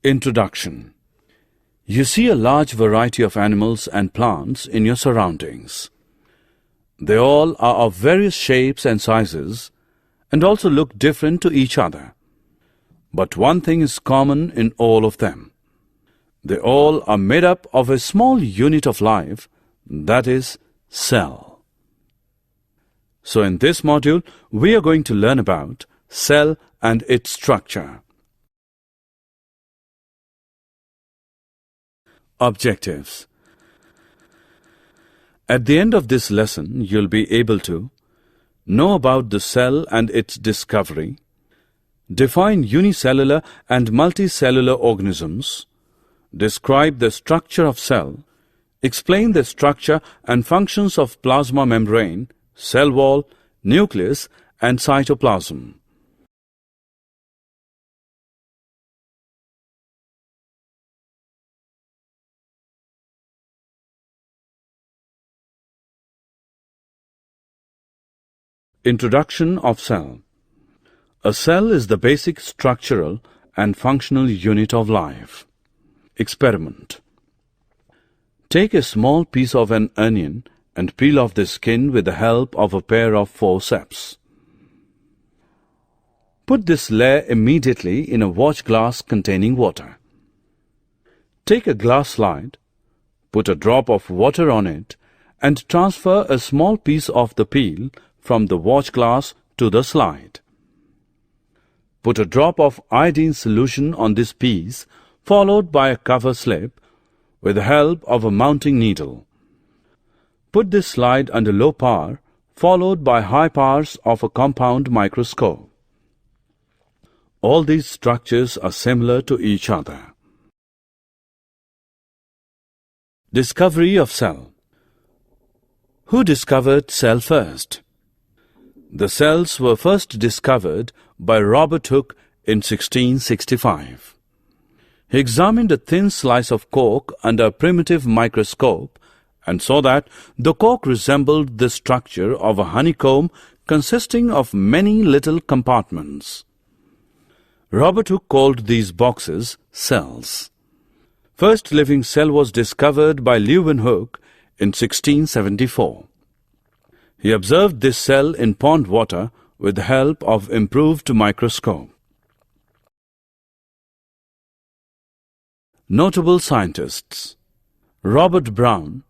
Introduction. You see a large variety of animals and plants in your surroundings. They all are of various shapes and sizes and also look different to each other. But one thing is common in all of them. They all are made up of a small unit of life, that is, cell. So in this module, we are going to learn about cell and its structure. Objectives. At the end of this lesson, you'll be able to know about the cell and its discovery, define unicellular and multicellular organisms, describe the structure of cell, explain the structure and functions of plasma membrane, cell wall, nucleus, and cytoplasm. Introduction of cell. A cell is the basic structural and functional unit of life. Experiment. Take a small piece of an onion and peel off the skin with the help of a pair of forceps. Put this layer immediately in a watch glass containing water. Take a glass slide, put a drop of water on it, and transfer a small piece of the peel from the watch glass to the slide. Put a drop of iodine solution on this piece, followed by a cover slip with the help of a mounting needle. Put this slide under low power, followed by high powers of a compound microscope. All these structures are similar to each other. Discovery of cell. Who discovered cell first? The cells were first discovered by Robert Hooke in 1665. He examined a thin slice of cork under a primitive microscope and saw that the cork resembled the structure of a honeycomb consisting of many little compartments. Robert Hooke called these boxes cells. First living cell was discovered by Leeuwenhoek in 1674. He observed this cell in pond water with the help of improved microscope. Notable scientists. Robert Brown.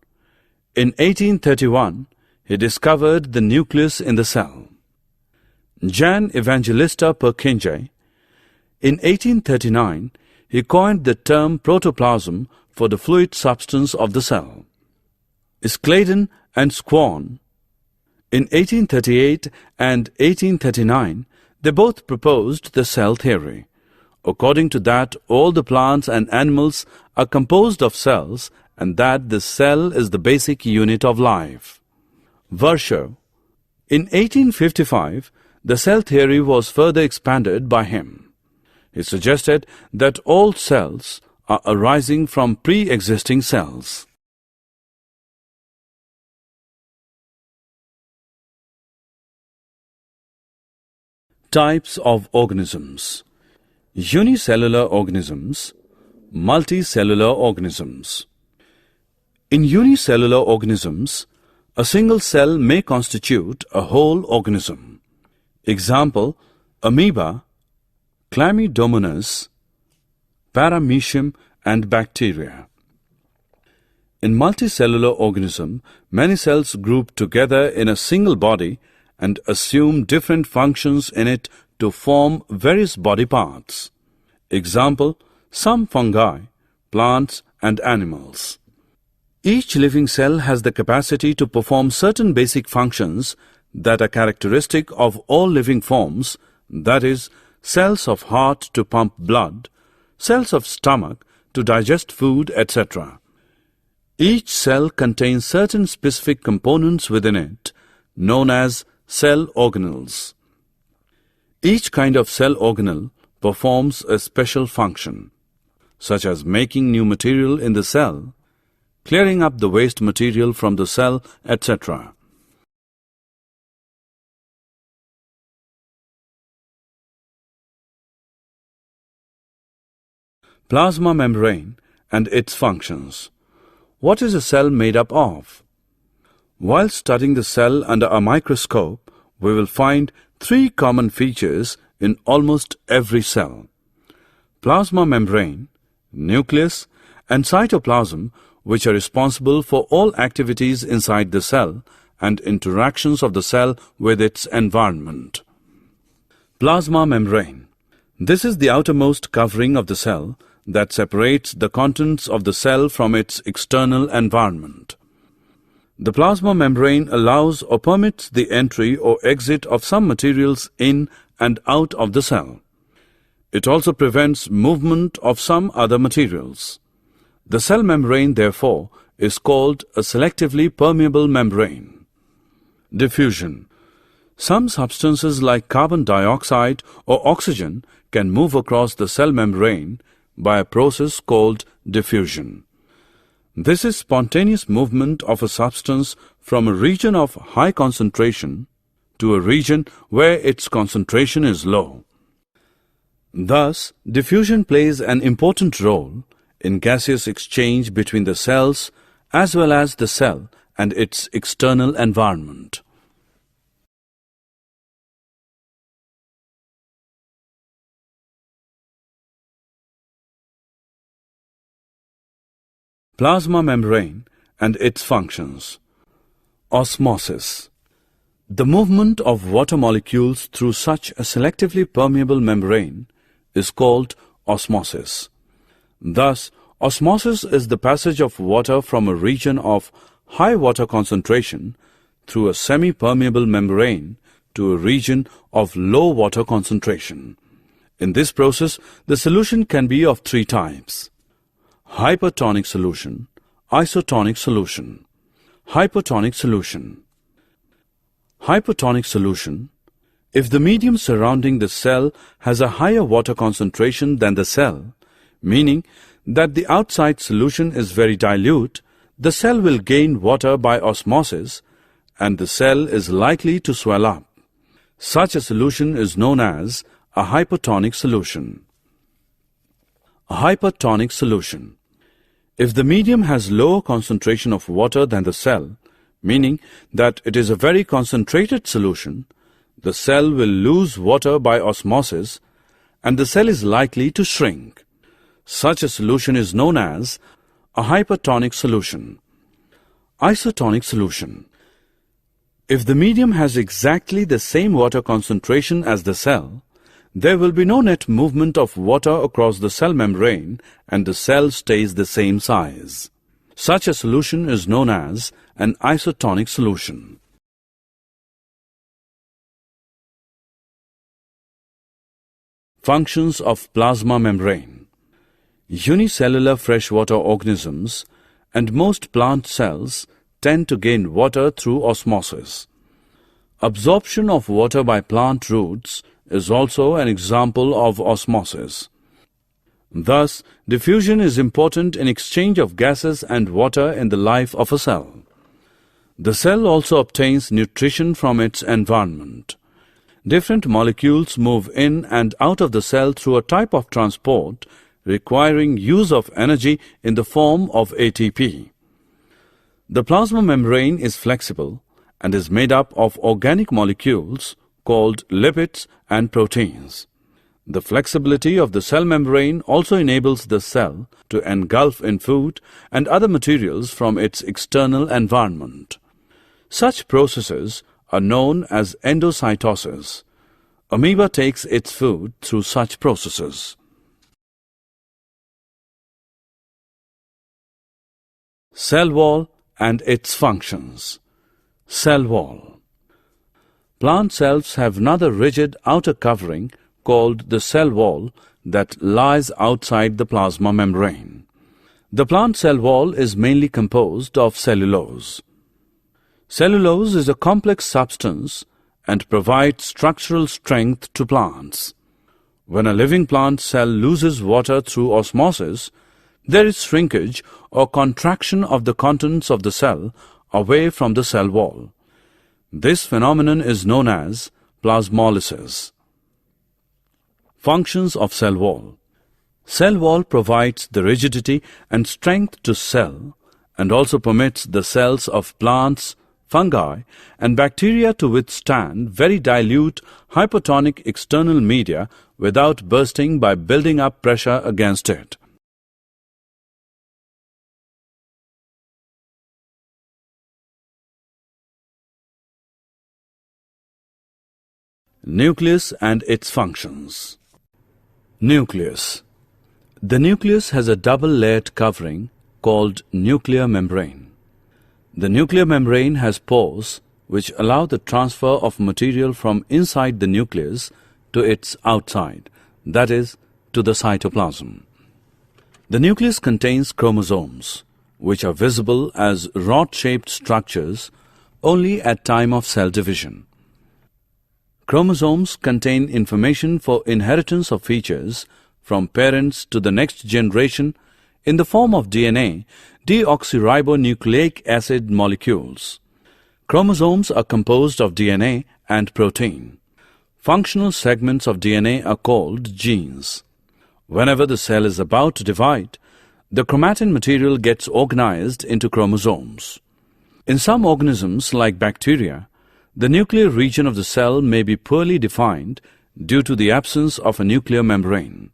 In 1831, he discovered the nucleus in the cell. Jan Evangelista Purkinje. In 1839, he coined the term protoplasm for the fluid substance of the cell. Scladen and Squan. In 1838 and 1839, they both proposed the cell theory. According to that, all the plants and animals are composed of cells and that the cell is the basic unit of life. Virchow. In 1855, the cell theory was further expanded by him. He suggested that all cells are arising from pre-existing cells. Types of organisms. Unicellular organisms, multicellular organisms. In unicellular organisms, a single cell may constitute a whole organism. Example, amoeba, Chlamydomonas, paramecium, and bacteria. In multicellular organism, many cells group together in a single body and assume different functions in it to form various body parts. Example, some fungi, plants, and animals. Each living cell has the capacity to perform certain basic functions that are characteristic of all living forms, that is, cells of heart to pump blood, cells of stomach to digest food, etc. Each cell contains certain specific components within it, known as cell organelles. Each kind of cell organelle performs a special function, such as making new material in the cell, clearing up the waste material from the cell, etc. Plasma membrane and its functions. What is a cell made up of? While studying the cell under a microscope, we will find three common features in almost every cell: plasma membrane, nucleus, and cytoplasm, which are responsible for all activities inside the cell and interactions of the cell with its environment. Plasma membrane. This is the outermost covering of the cell that separates the contents of the cell from its external environment. The plasma membrane allows or permits the entry or exit of some materials in and out of the cell. It also prevents movement of some other materials. The cell membrane, therefore, is called a selectively permeable membrane. Diffusion. Some substances like carbon dioxide or oxygen can move across the cell membrane by a process called diffusion. This is spontaneous movement of a substance from a region of high concentration to a region where its concentration is low. Thus, diffusion plays an important role in gaseous exchange between the cells as well as the cell and its external environment. Plasma membrane and its functions. Osmosis. The movement of water molecules through such a selectively permeable membrane is called osmosis. Thus, osmosis is the passage of water from a region of high water concentration through a semi-permeable membrane to a region of low water concentration. In this process, the solution can be of three types: hypertonic solution, isotonic solution. Hypertonic solution. Hypertonic solution. If the medium surrounding the cell has a higher water concentration than the cell, meaning that the outside solution is very dilute, the cell will gain water by osmosis and the cell is likely to swell up. Such a solution is known as a hypertonic solution. A hypertonic solution. If the medium has lower concentration of water than the cell, meaning that it is a very concentrated solution, the cell will lose water by osmosis and the cell is likely to shrink. Such a solution is known as a hypertonic solution. Isotonic solution. If the medium has exactly the same water concentration as the cell, there will be no net movement of water across the cell membrane and the cell stays the same size. Such a solution is known as an isotonic solution. Functions of plasma membrane. Unicellular freshwater organisms and most plant cells tend to gain water through osmosis. Absorption of water by plant roots is also an example of osmosis. Thus, diffusion is important in exchange of gases and water in the life of a cell. The cell also obtains nutrition from its environment. Different molecules move in and out of the cell through a type of transport requiring use of energy in the form of ATP. The plasma membrane is flexible and is made up of organic molecules called lipids and proteins. The flexibility of the cell membrane also enables the cell to engulf in food and other materials from its external environment. Such processes are known as endocytosis. Amoeba takes its food through such processes. Cell wall and its functions. Cell wall. Plant cells have another rigid outer covering called the cell wall that lies outside the plasma membrane. The plant cell wall is mainly composed of cellulose. Cellulose is a complex substance and provides structural strength to plants. When a living plant cell loses water through osmosis, there is shrinkage or contraction of the contents of the cell away from the cell wall. This phenomenon is known as plasmolysis. Functions of cell wall. Cell wall provides the rigidity and strength to cell and also permits the cells of plants, fungi, and bacteria to withstand very dilute hypotonic external media without bursting by building up pressure against it. Nucleus and its functions. Nucleus. The nucleus has a double-layered covering called nuclear membrane. The nuclear membrane has pores which allow the transfer of material from inside the nucleus to its outside, that is, to the cytoplasm. The nucleus contains chromosomes, which are visible as rod-shaped structures only at time of cell division. Chromosomes contain information for inheritance of features from parents to the next generation in the form of DNA, deoxyribonucleic acid molecules. Chromosomes are composed of DNA and protein. Functional segments of DNA are called genes. Whenever the cell is about to divide, the chromatin material gets organized into chromosomes. In some organisms, like bacteria, the nuclear region of the cell may be poorly defined due to the absence of a nuclear membrane.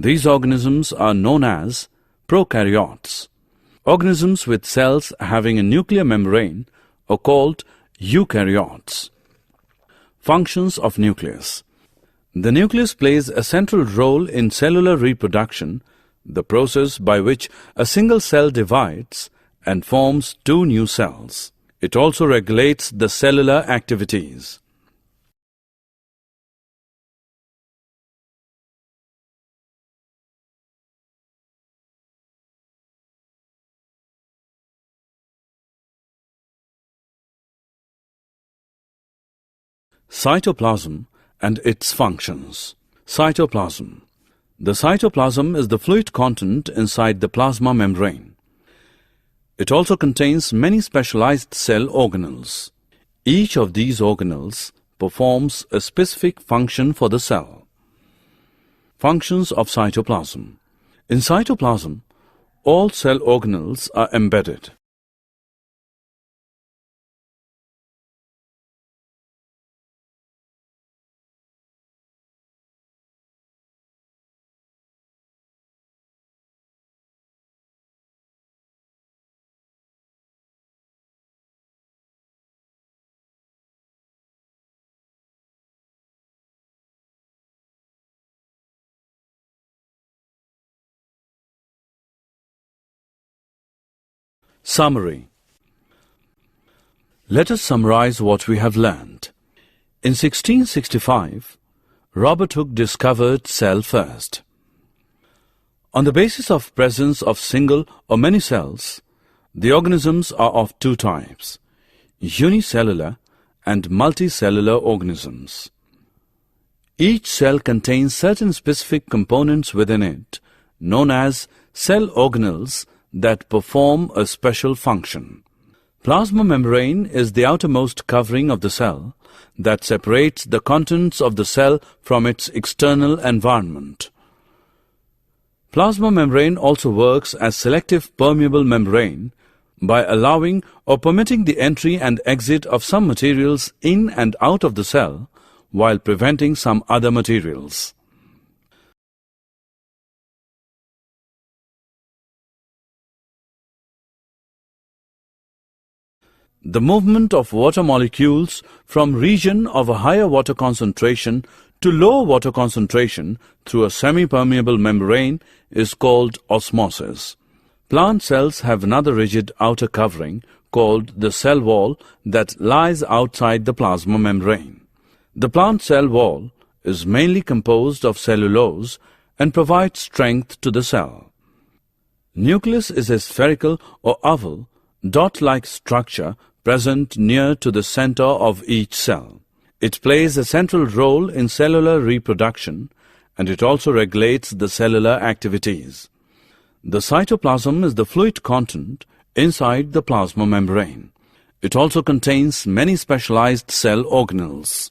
These organisms are known as prokaryotes. Organisms with cells having a nuclear membrane are called eukaryotes. Functions of nucleus. The nucleus plays a central role in cellular reproduction, the process by which a single cell divides and forms two new cells. It also regulates the cellular activities. Cytoplasm and its functions. Cytoplasm. The cytoplasm is the fluid content inside the plasma membrane. It also contains many specialized cell organelles. Each of these organelles performs a specific function for the cell. Functions of cytoplasm. In cytoplasm, all cell organelles are embedded. Summary. Let us summarize what we have learned. In 1665, Robert Hooke discovered cell first. On the basis of presence of single or many cells, the organisms are of two types, unicellular and multicellular organisms. Each cell contains certain specific components within it, known as cell organelles, that perform a special function. Plasma membrane is the outermost covering of the cell that separates the contents of the cell from its external environment. Plasma membrane also works as selective permeable membrane by allowing or permitting the entry and exit of some materials in and out of the cell while preventing some other materials. The movement of water molecules from region of a higher water concentration to lower water concentration through a semi-permeable membrane is called osmosis. Plant cells have another rigid outer covering called the cell wall that lies outside the plasma membrane. The plant cell wall is mainly composed of cellulose and provides strength to the cell. Nucleus is a spherical or oval, dot-like structure present near to the center of each cell. It plays a central role in cellular reproduction and it also regulates the cellular activities. The cytoplasm is the fluid content inside the plasma membrane. It also contains many specialized cell organelles.